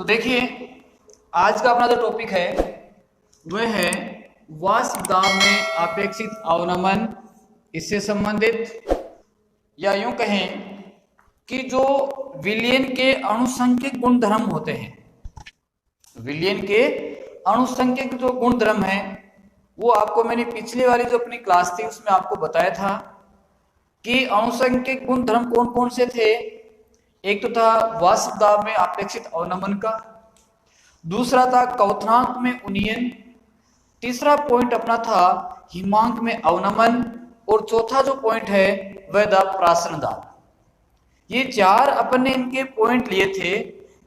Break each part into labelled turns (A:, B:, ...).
A: तो देखिए आज का अपना जो टॉपिक है वह है वाष्प दाब में अपेक्षित अवनमन। इससे संबंधित या यूं कहें कि जो विलयन के अणुसंख्यक गुणधर्म होते हैं, विलयन के अणुसंख्यक जो गुणधर्म है वो आपको मैंने पिछली वाली जो अपनी क्लास थी उसमें आपको बताया था कि अणुसंख्यक गुणधर्म कौन कौन से थे। एक तो था वाष्प दाब में अपेक्षित अवनमन का, दूसरा था क्वथनांक में उन्नयन, तीसरा पॉइंट अपना था हिमांक में अवनमन और चौथा जो पॉइंट है वह था प्रासरण दाब। ये चार अपन ने इनके पॉइंट लिए थे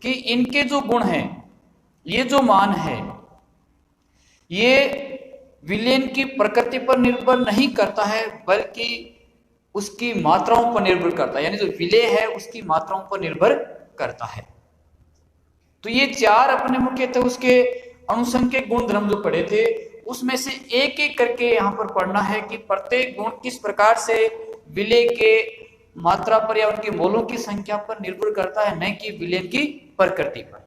A: कि इनके जो गुण हैं, ये जो मान है, ये विलयन की प्रकृति पर निर्भर नहीं करता है बल्कि उसकी मात्राओं पर निर्भर करता है, यानी जो विलय है उसकी मात्राओं पर निर्भर करता है। तो ये चार अपने मुख्यतः उसके अणुसंख्यक गुणधर्म जो पढ़े थे उसमें से एक एक करके यहाँ पर पढ़ना है कि प्रत्येक गुण किस प्रकार से विलय के मात्रा पर या उनके मोलों की संख्या पर निर्भर करता है, न कि विलयन की प्रकृति पर।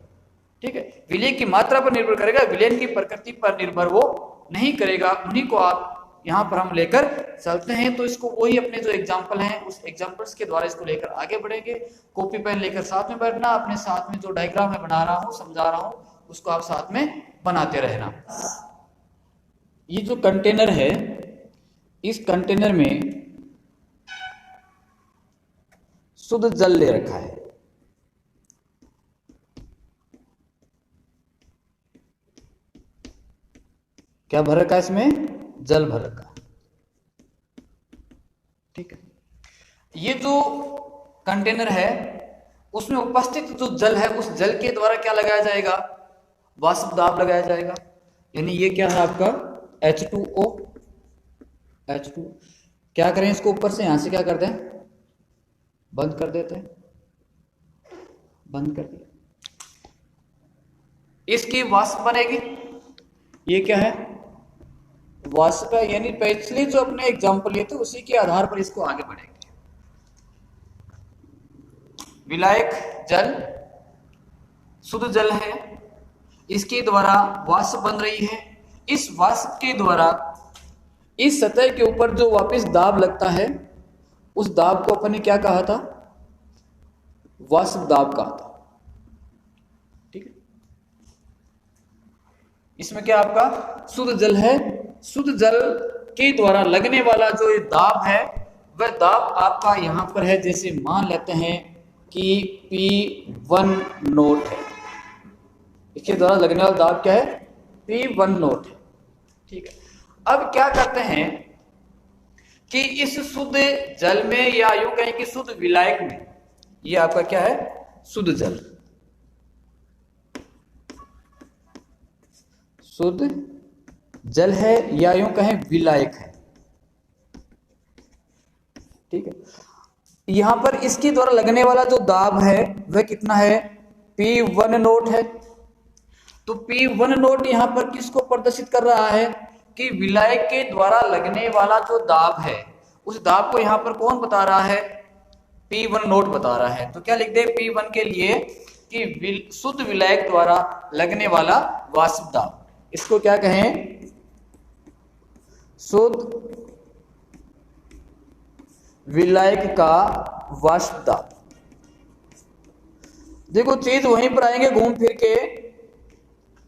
A: ठीक है, विलय की मात्रा पर निर्भर करेगा, विलयन की प्रकृति पर निर्भर वो नहीं करेगा। उन्हीं को आप यहाँ पर हम लेकर चलते हैं। तो इसको वही अपने जो एग्जाम्पल हैं उस एग्जाम्पल्स के द्वारा इसको लेकर आगे बढ़ेंगे। कॉपी पेन लेकर साथ में बैठना, अपने साथ में जो डायग्राम मैं बना रहा हूँ समझा रहा हूँ उसको आप साथ में बनाते रहना। ये जो कंटेनर है, इस कंटेनर में शुद्ध जल ले रखा है। क्या भर रखा है इसमें? जल भर रखा है। ठीक है, ये जो कंटेनर है उसमें उपस्थित जो जल है उस जल के द्वारा क्या लगाया जाएगा? वाष्प दाब लगाया जाएगा। यानी ये क्या है आपका H2O। H2 क्या करें इसको ऊपर से, यहां से क्या कर दें, बंद कर देते हैं, बंद कर दिया। इसकी वाष्प बनेगी। ये क्या है? वाष्प है। यानी पिछले जो अपने एग्जाम्पल लिए थे उसी के आधार पर इसको आगे बढ़ेंगे। विलायक जल शुद्ध जल है, इसके द्वारा वाष्प बन रही है। इस वाष्प के द्वारा इस सतह के ऊपर जो वापस दाब लगता है उस दाब को अपन ने क्या कहा था? वाष्प दाब कहा था। ठीक है, इसमें क्या आपका शुद्ध जल है। शुद्ध जल के द्वारा लगने वाला जो ये दाब है वह दाब आपका यहां पर है, जैसे मान लेते हैं कि P1 नोट है। इसके द्वारा लगने वाला दाब क्या है? P1 नोट है। ठीक है, अब क्या करते हैं कि इस शुद्ध जल में या यूं कहें कि शुद्ध विलायक में, ये आपका क्या है? शुद्ध जल, शुद्ध जल है या यूं कहें विलायक है। ठीक है, यहां पर इसके द्वारा लगने वाला जो दाब है वह कितना है? P1 नोट है। तो P1 नोट यहां पर किसको प्रदर्शित कर रहा है कि विलायक के द्वारा लगने वाला जो दाब है उस दाब को यहां पर कौन बता रहा है? P1 नोट बता रहा है। तो क्या लिख दे P1 के लिए कि शुद्ध विलायक द्वारा लगने वाला वाष्प दाब, इसको क्या कहें? शुद्ध विलायक का वाष्प दाब। देखो चीज वहीं पर आएंगे घूम फिर के,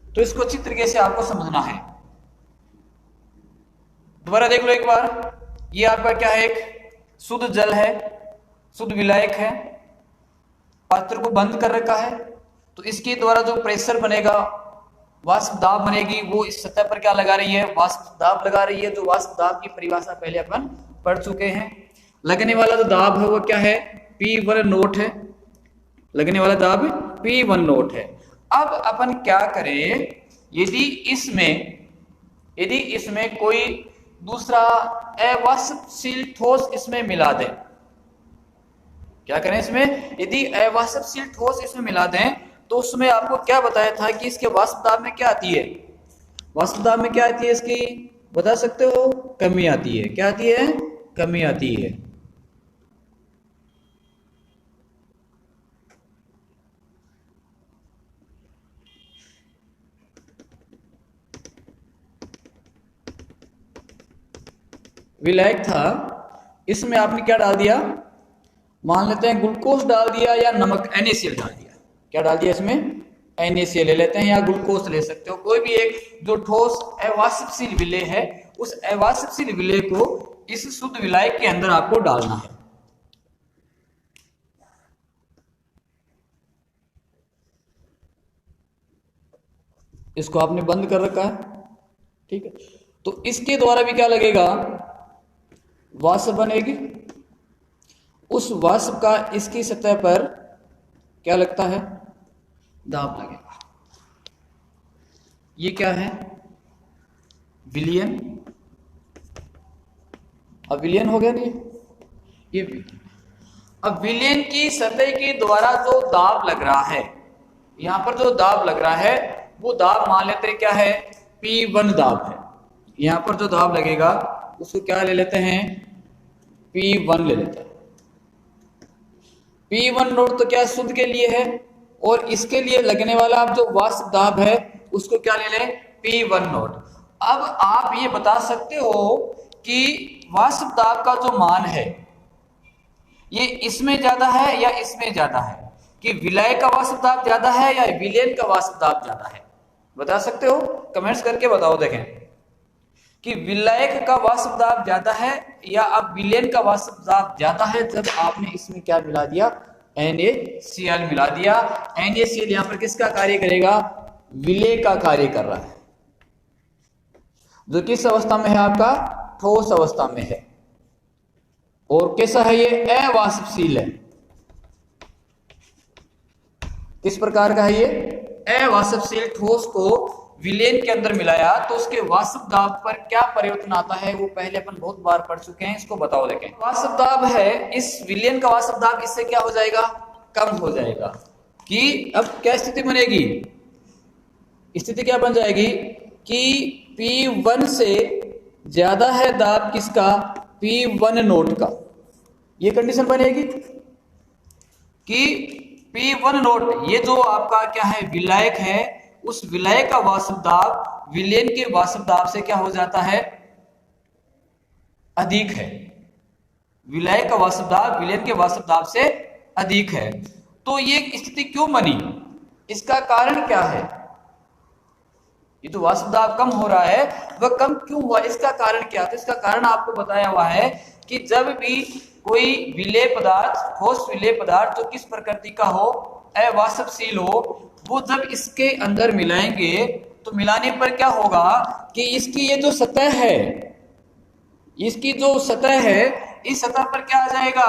A: तो इसको अच्छी तरीके से आपको समझना है। दोबारा देख लो एक बार। ये आपका क्या है? एक शुद्ध जल है, शुद्ध विलायक है, पात्र को बंद कर रखा है। तो इसके द्वारा जो प्रेशर बनेगा, वाष्प दाब बनेगी, वो इस सतह पर क्या लगा रही है? वाष्प दाब लगा रही है। जो वाष्प दाब की परिभाषा पहले अपन पढ़ चुके हैं। लगने वाला जो दाब है वो क्या है? P1 नोट है। लगने वाला दाब P1 नोट है। अब अपन क्या करें, यदि इसमें कोई दूसरा अवाष्पशील ठोस इसमें मिला दें, क्या करें इसमें? यदि अवाष्पशील ठोस इसमें मिला दें तो उसमें आपको क्या बताया था कि इसके वाष्प दाब में क्या आती है? वाष्प दाब में क्या आती है इसकी, बता सकते हो? कमी आती है। क्या आती है? कमी आती है। विलायक था, इसमें आपने क्या डाल दिया, मान लेते हैं ग्लूकोज डाल दिया या नमक NaCl डाल दिया। क्या डाल दिया इसमें, NaCl ले लेते हैं या ग्लूकोज ले सकते हो, कोई भी एक जो ठोस अवाष्पशील विलेय है, उस अवाष्पशील विलेय को इस शुद्ध विलायक के अंदर आपको डालना है। इसको आपने बंद कर रखा है, ठीक है। तो इसके द्वारा भी क्या लगेगा, वाष्प बनेगी। उस वाष्प का इसकी सतह पर क्या लगता है, दाब लगेगा। ये क्या है, विलयन। अब विलयन हो गया नहीं, ये अब विलयन की सतह के द्वारा जो दाब लग रहा है, यहां पर जो दाब लग रहा है वो दाब मान लेते हैं क्या है, P1 दाब है। यहां पर जो दाब लगेगा उसको क्या ले लेते हैं, P1 ले लेते हैं। P1 नोट तो क्या शुद्ध के लिए है, और इसके लिए लगने वाला आप जो वाष्प दाब है उसको क्या ले लें, P1 नोट। अब आप ये बता सकते हो कि वाष्प दाब का जो मान है ये इसमें ज्यादा है या इसमें ज्यादा है, कि विलायक का वाष्प दाब ज्यादा है या विलयन का वाष्प दाब ज्यादा है, बता सकते हो, कमेंट्स करके बताओ। देखें कि विलायक का वाष्प दाब ज्यादा है या अब विलयन का वाष्प दाब ज्यादा है, जब आपने इसमें क्या मिला दिया, NaCl मिला दिया। NaCl यहां पर किसका कार्य करेगा, विलेय का कार्य कर रहा है, जो किस अवस्था में है आपका, ठोस अवस्था में है। और कैसा है, ये अवाष्पशील है। किस प्रकार का है ये, अवाष्पशील ठोस को विलयन के अंदर मिलाया तो उसके वाष्प दाब पर क्या परिवर्तन आता है, वो पहले अपन बहुत बार पढ़ चुके हैं, इसको बताओ। देखें वाष्प दाब है, इस विलयन का वाष्प दाब इससे क्या हो जाएगा, कम हो जाएगा। कि अब क्या स्थिति बनेगी, स्थिति क्या बन जाएगी कि P1 से ज्यादा है दाब किसका, P1 नोट का। ये कंडीशन बनेगी कि P1 नोट, ये जो आपका क्या है, विलायक है, उस विलायक का वाष्प दाब विलयन के वाष्प दाब से क्या हो जाता है, अधिक है। विलायक का वाष्प दाब विलयन के वाष्प दाब से अधिक है। तो ये स्थिति क्यों बनी, इसका कारण क्या है, ये जो वाष्प दाब कम हो रहा है वह कम क्यों हुआ, इसका कारण क्या। तो इसका कारण आपको बताया हुआ है कि जब भी कोई विलेय पदार्थ, ठोस विलेय पदार्थ जो किस प्रकृति का हो, अवाष्पशील हो, वो जब इसके अंदर मिलाएंगे तो मिलाने पर क्या होगा कि इसकी ये जो सतह है, इसकी जो सतह है, इस सतह पर क्या आ जाएगा,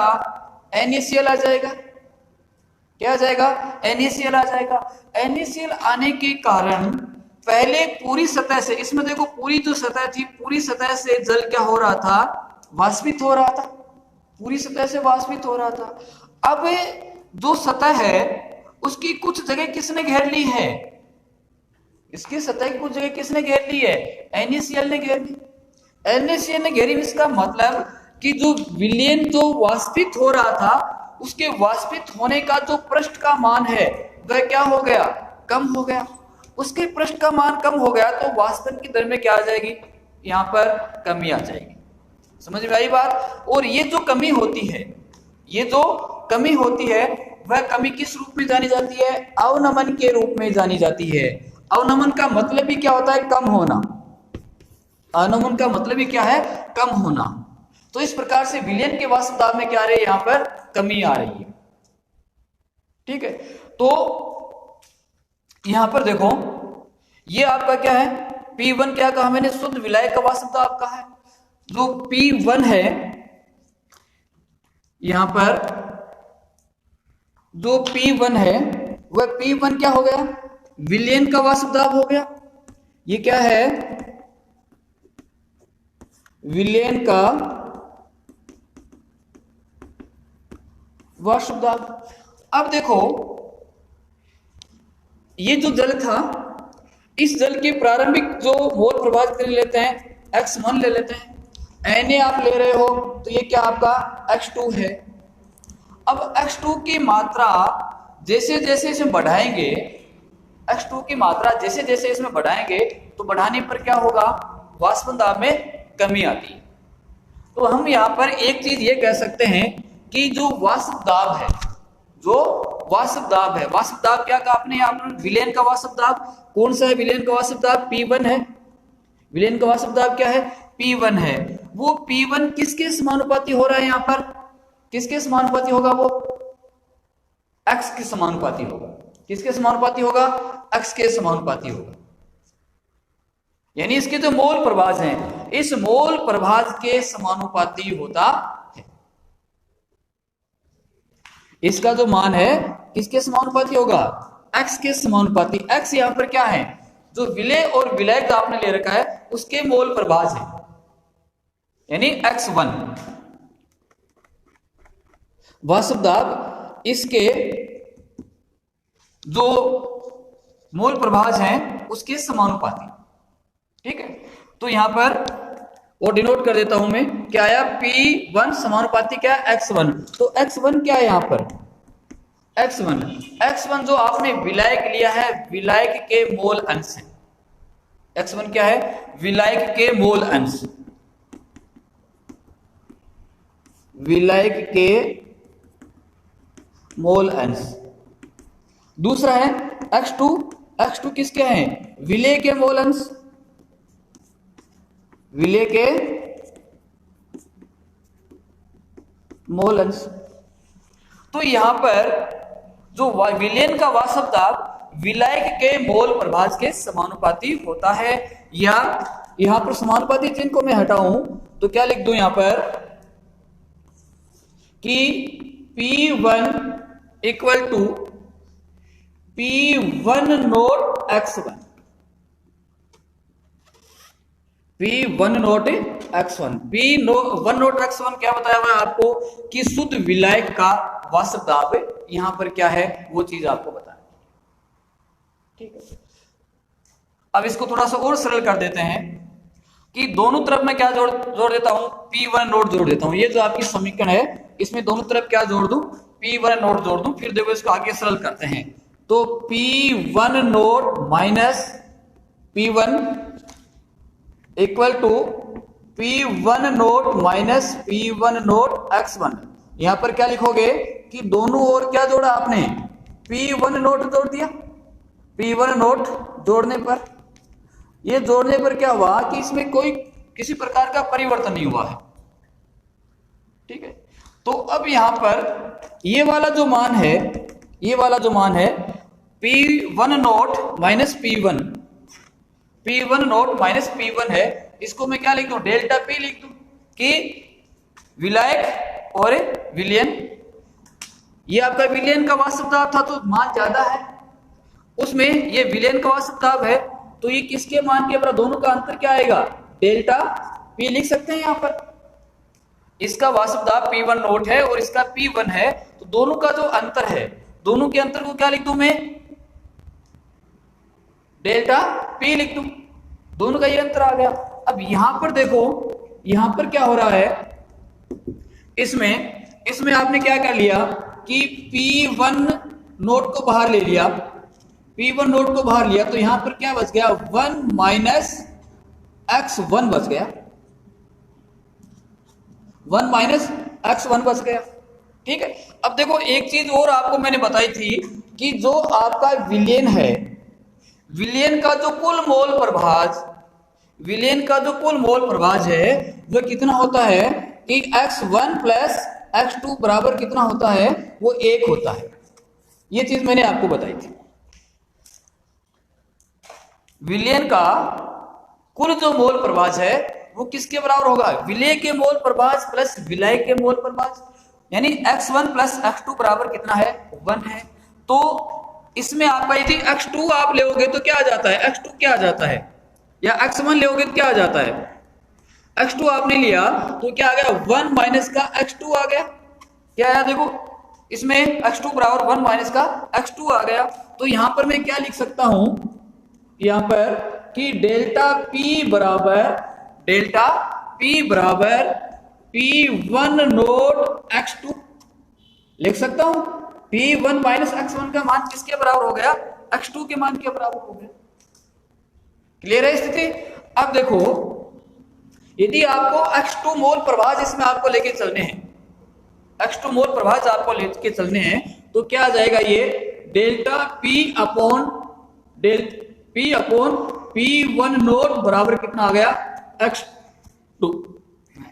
A: NaCl आ जाएगा। क्या आ जाएगा, NaCl आ जाएगा। NaCl आने के कारण पहले पूरी सतह से, इसमें देखो पूरी जो सतह थी, पूरी सतह से जल क्या हो रहा था, वाष्पित हो रहा था, पूरी सतह से वाष्पित हो रहा था। अब जो सतह है उसकी कुछ जगह किसने घेर ली है, इसकी सतह की कुछ जगह किसने घेर ली है, NaCl ने घेर ली। NaCl ने घेरी, इसका मतलब कि जो विलयन जो वाष्पित हो रहा था, उसके वाष्पित होने का जो पृष्ठ का मान है वह क्या हो गया, कम हो गया। उसके पृष्ठ का मान कम हो गया तो वाष्पन की दर में क्या आ जाएगी, यहां पर कमी आ जाएगी। समझ में आई बात। और ये जो कमी होती है, ये जो कमी होती है वह कमी किस रूप में जानी जाती है, अवनमन के रूप में जानी जाती है। अवनमन का मतलब ही क्या होता है, कम होना। अवनमन का मतलब ही क्या है, कम होना। तो इस प्रकार से विलयन के वाष्प दाब में क्या आ रही है, यहां पर कमी आ रही है। ठीक है, तो यहां पर देखो ये आपका क्या है, P1 क्या कहा मैंने, शुद्ध विलायक का वाष्प दाब का है। जो P1 है, यहां पर जो P1 है वह P1 क्या हो गया, विलयन का वाष्प दाब हो गया। ये क्या है, विलयन का वाष्प दाब। अब देखो ये जो जल था, इस जल के प्रारंभिक जो मोल प्रभाव ले लेते हैं, x1 ले लेते हैं, Na आप ले रहे हो तो ये क्या आपका x2 है। अब x2 की मात्रा जैसे जैसे इसमें बढ़ाएंगे, x2 की मात्रा जैसे जैसे इसमें बढ़ाएंगे तो बढ़ाने पर क्या होगा, वाष्प दाब में कमी आती है। तो हम यहाँ पर एक चीज ये कह सकते हैं कि जो वाष्प दाब है, जो वाष्प दाब है, वाष्प दाब क्या कहा आपने यहाँ पर, विलयन का वाष्प दाब कौन सा है, विलयन का वाष्प दाब P1 है। विलयन का वाष्प दाब क्या है, P1 है। वो P1 किसके समानुपाती हो रहा है, यहाँ पर किसके समानुपाती होगा, वो X के समानुपाती होगा। किसके समानुपाती होगा, X के समानुपाती होगा। यानी इसके जो मोल प्रभाज हैं, इस मोल प्रभाज के समानुपाती होता है। इसका जो मान है किसके समानुपाती होगा, X के समानुपाती। X यहां पर क्या है, जो विलय और विलायक आपने ले रखा है उसके मोल प्रभाज है, यानी X1 वाष्प दाब, इसके जो मोल प्रभाज हैं उसके समानुपाती। ठीक है, तो यहां पर और डिनोट कर देता हूं मैं, क्या आया, P1 समानुपाती क्या है, X1। तो X1 क्या है यहां पर, X1 जो आपने विलायक लिया है, विलायक के मोल अंश है। X1 क्या है, विलायक के मोल अंश, विलायक के मोल अंश। दूसरा है X2 किसके हैं, विलय के मोल अंश, विलय के मोल अंश। तो यहां पर जो विलयन का वाष्प दाब विलायक के मोल प्रभाज के समानुपाती होता है, या यहां पर समानुपाती चिन्ह को मैं हटाऊं तो क्या लिख दूं यहां पर कि P1 equal to P1 naught X1, P1 naught X1। P1 naught X1 क्या बताया हुआ है आपको, कि शुद्ध विलायक का वाष्प दाब यहां पर क्या है, वो चीज आपको बताया। ठीक है, अब इसको थोड़ा सा और सरल कर देते हैं कि दोनों तरफ मैं क्या जोड़ देता हूं, P1 नोट जोड़ देता हूं। ये जो आपकी समीकरण है इसमें दोनों तरफ क्या जोड़ दूं, P1 नोट जोड़ दूं। फिर देखो इसको आगे सरल करते हैं, तो P1 naught minus P1 equal to P1 naught minus P1 naught X1। यहां पर क्या लिखोगे कि दोनों ओर क्या जोड़ा आपने, P1 नोट जोड़ दिया। P1 नोट जोड़ने पर, ये जोड़ने पर क्या हुआ कि इसमें कोई किसी प्रकार का परिवर्तन नहीं हुआ है। ठीक है, तो अब यहां पर ये वाला जो मान है, ये वाला जो मान है P1 naught minus P1, P1 naught minus P1 है, इसको मैं क्या लिख दूं, डेल्टा P लिख दूं कि विलायक और विलयन। ये आपका विलयन का वाष्प दाब था तो मान ज्यादा है, उसमें ये विलयन का वाष्प दाब है तो ये किसके मान के बराबर, दोनों का अंतर क्या आएगा, डेल्टा P लिख सकते हैं। यहां पर इसका वाष्प दाब P1 नोट है और इसका P1 है, तो दोनों का जो अंतर है, दोनों के अंतर को क्या लिख दूं मैं, डेल्टा P लिख दूं। दोनों का ये अंतर आ गया। अब यहां पर देखो, यहां पर क्या हो रहा है, इसमें आपने क्या कर लिया कि P1 नोट को बाहर ले लिया, P1 नोट को बाहर लिया, तो यहां पर क्या बच गया, 1 माइनस X1 बच गया, 1 माइनस X1 बच गया। ठीक है, अब देखो एक चीज और आपको मैंने बताई थी कि जो आपका विलयन है, विलयन का जो कुल मोल प्रभाज, विलयन का जो कुल मोल प्रभाज है वो कितना होता है कि X1 प्लस X2 बराबर कितना होता है, वो 1 होता है। ये चीज मैंने आपको बताई थी। विलयन का कुल जो मोल प्रभाज है वो किसके बराबर होगा, विलय के मोल प्रभाज प्लस विलाय के मोल प्रभाज, यानी X1 प्लस X2 बराबर कितना है, 1 है। तो इसमें आपका यदि X2 आप लेओगे तो क्या आ जाता है, X2 क्या आ जाता है, या X1 लेओगे तो क्या आ जाता है, X2 आपने लिया तो क्या आ गया, 1 माइनस का X2 आ गया। क्या आया, देखो इसमें X2 बराबर 1 माइनस का X2 आ गया। तो यहां पर मैं क्या लिख सकता हूं, यहां पर कि डेल्टा P बराबर P1 नोट X2 लिख सकता हूं। P1 माइनस X1 का मान किसके बराबर हो गया, X2 के मान के बराबर हो गया। क्लियर है स्थिति। अब देखो यदि आपको x2 मोल प्रवाह जिसमें आपको लेके चलने हैं, x2 मोल प्रवाह आपको लेके चलने हैं, तो क्या आ जाएगा ये delta P upon P1 note बराबर कितना आ गया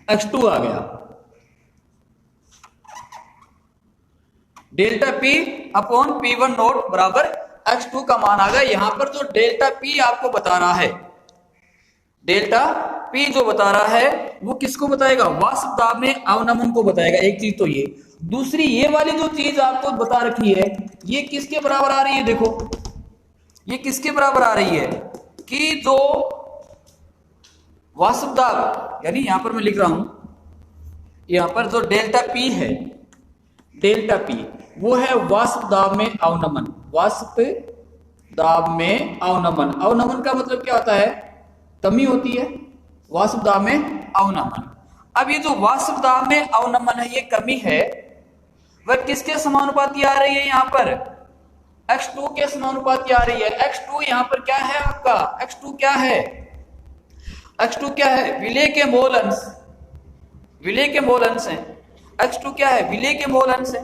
A: x2 आ गया। Delta P upon P1 note बराबर x2 का मान आ गया। यहां पर जो डेल्टा P आपको बता रहा है, डेल्टा P जो बता रहा है वो किसको बताएगा, वाष्प दाब में अवनमन को बताएगा। एक चीज तो ये, दूसरी ये वाली जो चीज आपको बता रखी है ये किसके बराबर आ रही है, देखो ये किसके बराबर आ रही है कि जो वाष्प दाब, यानी यहां पर मैं लिख रहा हूं, यहां पर जो डेल्टा P है, डेल्टा P वो है वाष्प दाब में अवनमन। वाष्प दाब में अवनमन, अवनमन का मतलब क्या होता है, कमी होती है वाष्प दाब में अवनमन। अब ये जो वाष्प दाब में अवनमन है, ये कमी है, वह किसके समानुपाती आ रही है, यहां पर x2 के समानुपाती आ रही है। x2 यहां पर क्या है आपका, x2 क्या है, x2 क्या है, विलेय के मोल अंश, विलेय के मोल अंश है। x2 क्या है, विलेय के मोल अंश है,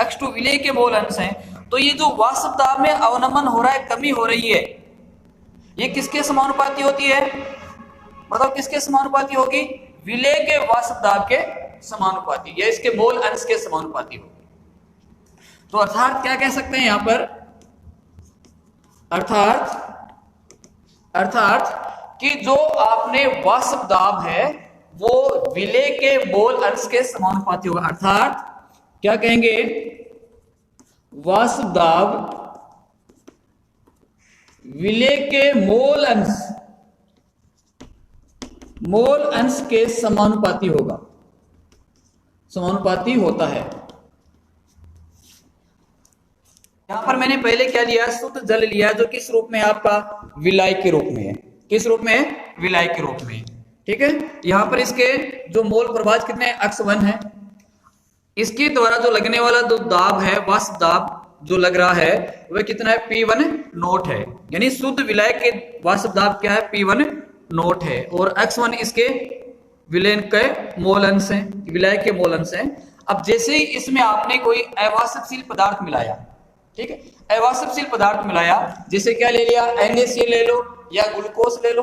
A: x2 विलेय के मोल अंश है। तो ये जो वाष्प दाब में अवनमन हो रहा है, कमी हो रही है, ये किसके समानुपाती होती है, मतलब किसके समानुपाती होगी, विलेय के वाष्प दाब के समानुपाती, या इसके मोल अंश के समानुपाती होगी। तो अर्थात क्या कह सकते हैं यहां पर, अर्थात कि जो आपने वाष्प दाब है वो विलेय के मोल अंश के समानुपाती होगा। अर्थात क्या कहेंगे, वाष्प दाब विलेय के मोल अंश के समानुपाती होगा, समानुपाती होता है। यहां पर मैंने पहले क्या लिया, शुद्ध जल लिया, जो किस रूप में आपका, विलाय के रूप में है। किस रूप में है, विलाय के रूप में। ठीक है, यहां पर इसके जो मोल प्रभाज कितने, x1 है। इसके द्वारा जो लगने वाला जो दाब है, वाष्प दाब जो लग रहा है वह कितना है, P1 नोट है, यानी शुद्ध विलाय के वाष्प दाब क्या है, P1 नोट है, और x1 इसके विलय के मोल अंश है, विलाय के मोल अंश है। अब जैसे ही इसमें आपने कोई अवाष्पशील पदार्थ मिलाया, ठीक है, अवाष्पशील पदार्थ मिलाया, जैसे क्या ले लिया, NaCl ले लो या ग्लूकोज ले लो,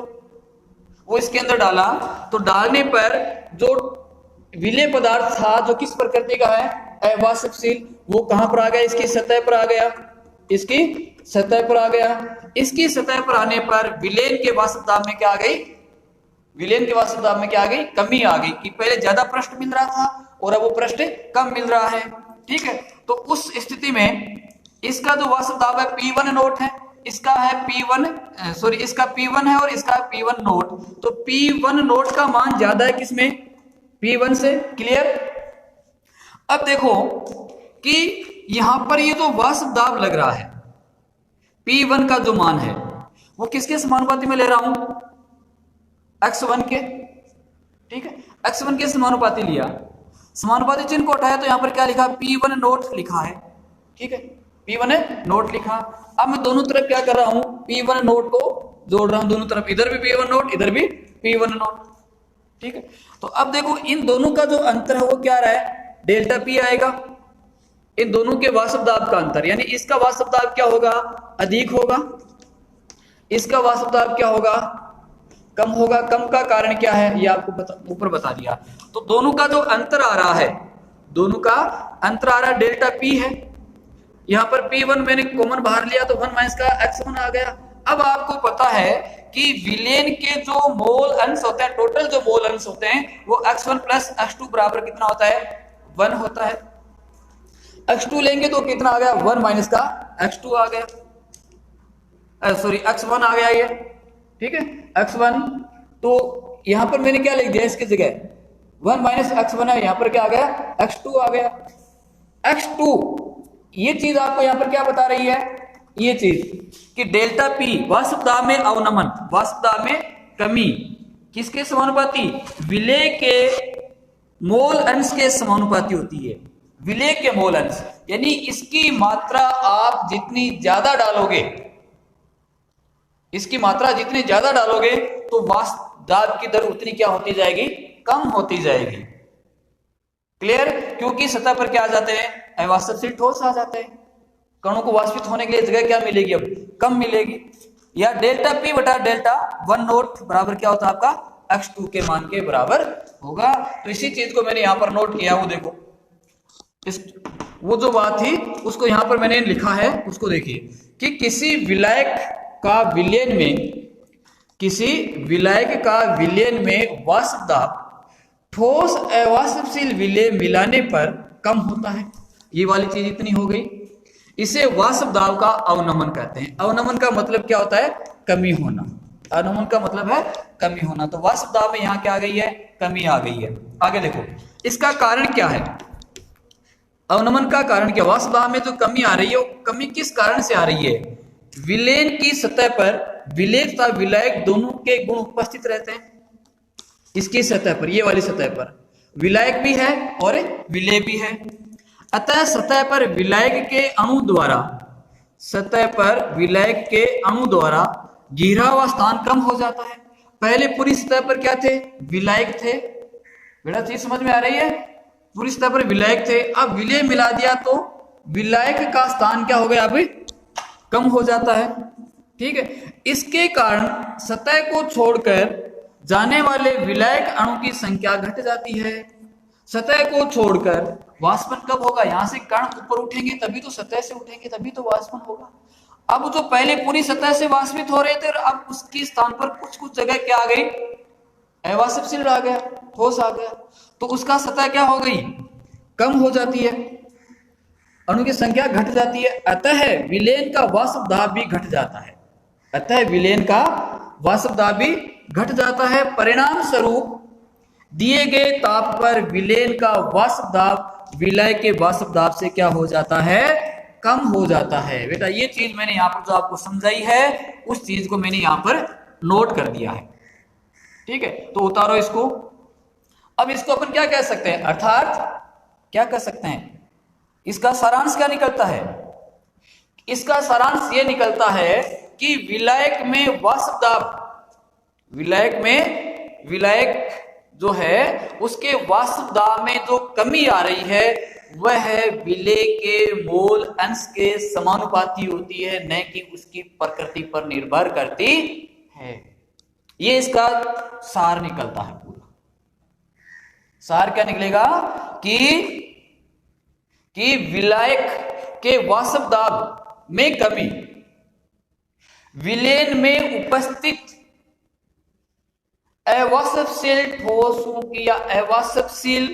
A: वो इसके अंदर डाला, तो डालने पर जो विलेय पदार्थ था जो किस प्रकृति का है, अवाष्पशील, वो कहां पर आ गया, इसकी सतह पर आ गया, इसकी सतह पर आ गया। इसकी सतह पर आने पर विलेय के वाष्प दाब में क्या आ गई, विलेय के वाष्प दाब में क्या आ गई, कमी आ गई, कि पहले ज्यादा पृष्ठ मिल रहा था और अब वो पृष्ठ कम मिल रहा है। ठीक है, तो उस स्थिति में इसका जो वाष्प दाब है P1 नोट है, इसका है इसका P1 है और इसका P1 नोट, तो P1 नोट का मान ज्यादा है किसमें, P1 से। क्लियर। अब देखो कि यहां पर ये जो वाष्प दाब लग रहा है, P1 का जो मान है वो किसके समानुपाती में ले रहा हूं, x1 के। ठीक है, x1 के समानुपाती लिया, समानुपाती चिन्ह को उठाया तो यहां पर क्या लिखा, P1 नोट लिखा है। ठीक है, P1 नोट लिखा। अब मैं दोनों तरफ क्या कर रहा हूं, P1 नोट को जोड़ रहा हूं दोनों तरफ, इधर भी P1 नोट, इधर भी P1 नोट। ठीक है, तो अब देखो इन दोनों का जो अंतर है वो क्या रहा है, डेल्टा P आएगा, इन दोनों के वाष्प दाब का अंतर, यानी इसका वाष्प दाब क्या होगा, अधिक होगा, इसका वाष्प दाब क्या होगा, कम होगा। कम का कारण क्या है, ये आपको ऊपर बता दिया। तो दोनों का जो अंतर आ रहा है, दोनों का अंतर आ रहा है, डेल्टा P है। यहां पर P1 मैंने कॉमन बाहर लिया तो 1 माइनस का x1 आ गया। अब आपको पता है कि विलेय के जो मोल अंश होते हैं, टोटल जो मोल अंश होते हैं, वो x1 प्लस x2 बराबर कितना होता है, 1 होता है। x2 लेंगे तो कितना आ गया, 1 माइनस का x2 आ गया, x1 आ गया ये। ठीक है, x1, तो यहां पर मैंने क्या लिख दिया, इसकी जगह 1 माइनस x1 है, यहां पर क्या आ गया, x2 आ गया। x2 ये चीज आपको यहां पर क्या बता रही है, ये चीज कि डेल्टा P वाष्प दाब में अवनमन, वाष्प दाब में कमी किसके समानुपाती, विलेय के मोल अंश के समानुपाती होती है। विलेय के मोल अंश, यानी इसकी मात्रा आप जितनी ज्यादा डालोगे, इसकी मात्रा जितनी ज्यादा डालोगे तो दाब की दर उतनी क्या होती जाएगी, कम होती जाएगी। क्लियर? क्योंकि सतह पर क्या आ जाते हैं, अवाष्पशील ठोस आ जाते हैं, कणों को वाष्पित होने के लिए जगह क्या मिलेगी, अब कम मिलेगी। या डेल्टा पी बटा डेल्टा 1 नोट बराबर क्या होता है आपका x2 के मान के बराबर होगा। तो इसी चीज को मैंने यहां पर नोट किया, वो देखो वो जो बात थी उसको यहां पर मैंने लिखा है, उसको देखिए कि किसी विलायक का विलयन में वाष्प दाब ठोस अवाष्पशील विलय मिलाने पर कम होता है। ये वाली चीज इतनी हो गई। इसे वाष्प दाब का अवनमन कहते हैं। अवनमन का मतलब क्या होता है, कमी होना। अवनमन का मतलब है कमी होना। तो वाष्प दाब में यहां क्या आ गई है, कमी आ गई है। आगे देखो इसका कारण क्या है, अवनमन का कारण क्या, वाष्प दाब में जो कमी आ रही है वो कमी किस कारण से आ रही है, विलयन की सतह पर विलेय तथा विलायक दोनों के गुण उपस्थित रहते हैं। इसकी सतह पर, ये वाली सतह पर विलायक भी है और विलेय भी है। अतः सतह पर विलायक के अणु द्वारा घेरा हुआ स्थान कम हो जाता है। पहले पूरी सतह पर क्या थे, विलायक थे। बेटा चीज समझ में आ रही है, पूरी सतह पर विलायक थे, अब विलेय मिला दिया तो विलायक का स्थान क्या हो गया, अभी कम हो जाता है। ठीक है, इसके कारण सतह को छोड़कर जाने वाले विलायक अणु की संख्या घट जाती है। सतह को छोड़कर वाष्पन कब होगा, यहां से कण ऊपर उठेंगे तभी तो सतह से उठेंगे, तभी तो वाष्पन होगा। अब जो पहले पूरी सतह से वाष्पित हो रहे थे, अब उसके स्थान पर कुछ जगह क्या आ गई, अवाष्पशील आ गया, ठोस आ गया, तो उसका सतह क्या हो गई, कम हो जाती है, अणु की संख्या घट जाती है। अतः विलयन का वाष्प दाब भी घट जाता है। घट जाता है। परिणाम स्वरूप दिए गए ताप पर विलयन का वाष्प दाब विलय के वाष्प दाब से क्या हो जाता है, कम हो जाता है। बेटा ये चीज मैंने यहां पर जो आपको समझाई है उस चीज को मैंने यहां पर नोट कर दिया है। ठीक है, तो उतारो इसको। अब इसको अपन क्या कह सकते हैं, अर्थात क्या कह सकते हैं, इसका सारांश क्या निकलता है, इसका सारांश ये निकलता है कि विलायक में वाष्प दाब, विलायक जो है उसके वाष्प दाब में जो कमी आ रही है वह है विलेय के मोल अंश के समानुपाती होती है, न कि उसकी प्रकृति पर निर्भर करती है। ये इसका सार निकलता है। पूरा सार क्या निकलेगा कि विलायक के वाष्प दाब में कमी विलयन में उपस्थित अवाष्पशील ठोसों की या अवाष्पशील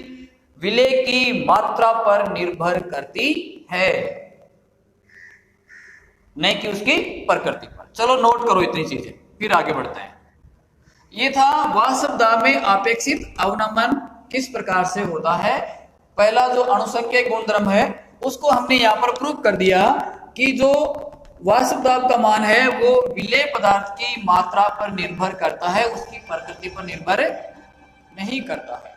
A: विलेय की मात्रा पर निर्भर करती है, नहीं कि उसकी प्रकृति पर। चलो नोट करो इतनी चीजें, फिर आगे बढ़ते हैं। ये था वाष्प दाब में आपेक्षिक अवनमन किस प्रकार से होता है। पहला जो अणुसंख्यक गुणधर्म है उसको हमने यहां पर प्रूव कर दिया कि जो वाष्प दाब का मान है वो विलेय पदार्थ की मात्रा पर निर्भर करता है, उसकी प्रकृति पर निर्भर नहीं करता है।